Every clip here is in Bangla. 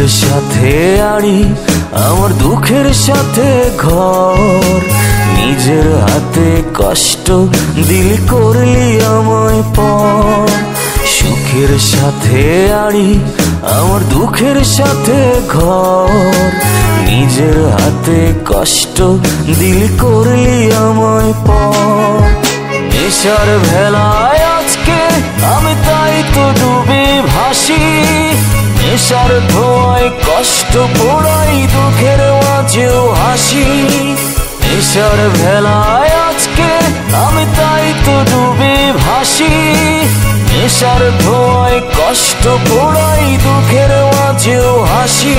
সাথে আড়ি আমার দুঃখের সাথে ঘর, নিজের হাতে কষ্ট দিলি করলি আমায় পর। সুখের সাথে আড়ি আমার দুঃখের সাথে ঘর, নিজের হাতে কষ্ট দিলি করলি আমায় পর। নেশার ভেলায় আজকে আমি তাই তো ডুবে ভাসি, নেশার ধোঁয়ায় কষ্ট পোড়াই দুঃখের মাঝেও হাসি। নেশার ভেলায় আজকে আমি তাই তো ডুবে ভাসি, নেশার ধোঁয়ায় কষ্ট পোড়াই দুঃখের মাঝেও হাসি।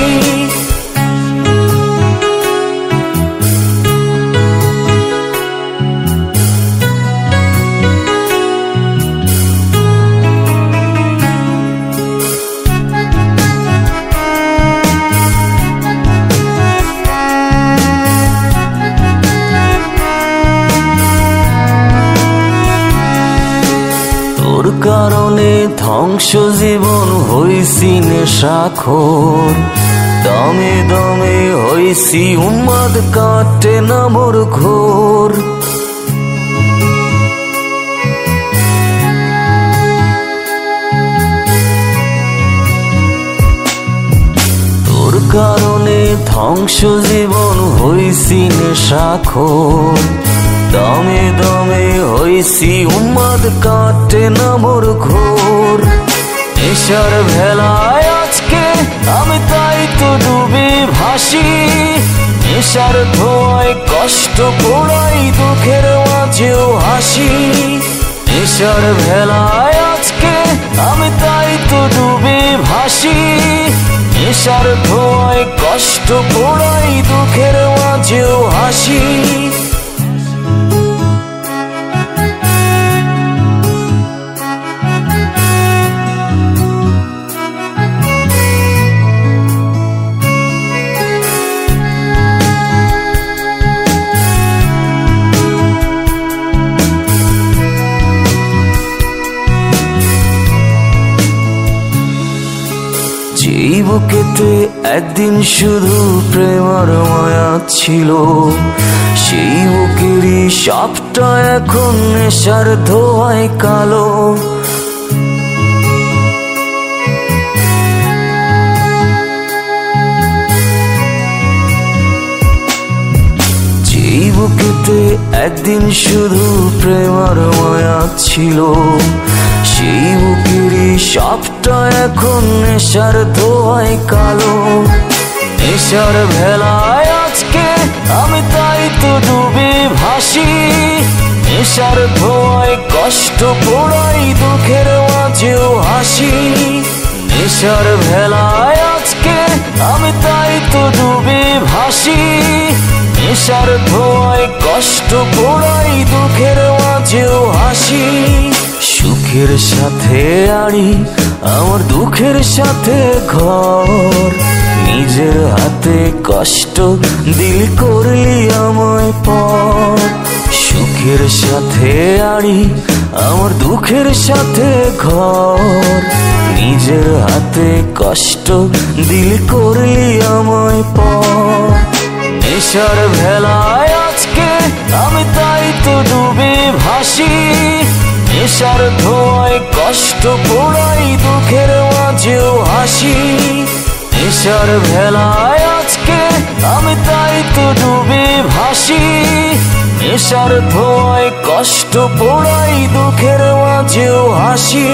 তোর কারণে ধ্বংস জীবন হইছি নেশাখোর, দমে দমে হইছি উন্মাদ কাটে না মোর ঘোর। তোর কারণে ধ্বংস জীবন হইছি নেশাখোর, দমে দমে হইছি উন্মাদ কাটে না মোর ঘোর। নেশার ভেলায় আজকে আমি তাই তো ডুবে ভাসি, নেশার ধোঁয়ায় কষ্ট পোড়াই দুঃখের মাঝেও হাসি। নেশার ভেলায় আজকে আমি তাই তো ডুবে ভাসি, নেশার ধোঁয়ায় কষ্ট পোড়াই দুঃখের মাঝেও হাসি। যেই বুকেতে একদিন শুধু প্রেমার মায়া ছিল, সেই বুকেরই সবটা এখন নেশার ধোঁয়ায় কালো। যেই বুকেতে একদিন শুধু প্রেমার মায়া ছিল, সেই বুকেরই সবটা এখন নেশার ধোঁয়ায় কালো। নেশার ভেলায় আজকে আমি তাই তো ডুবে ভাসি, নেশার ধোঁয়ায় কষ্ট পোড়াই দুঃখের মাঝেও হাসি। নেশার ভেলায় আজকে আমি তাই তো ডুবে ভাসি, নেশার ধোঁয়ায় কষ্ট পোড়াই দুঃখের মাঝেও হাসি। সুখের সাথে আড়ি আমার দুঃখের সাথে ঘর, নিজের হাতে কষ্ট দিলি করলি আমায় পর। সুখের সাথে আড়ি আমার দুঃখের সাথে ঘর, নিজের হাতে কষ্ট দিলি করলি আমায় পর। নেশার ভেলায় আজকে আমি তাই তো ডুবে ভাসি, নেশার ধোঁয়ায় কষ্ট পোড়াই দুঃখের মাঝেও হাসি। নেশার ভেলায় আজকে আমি তাই তো ডুবে ভাসি, নেশার ধোঁয়ায় কষ্ট পোড়াই দুঃখের মাঝেও হাসি।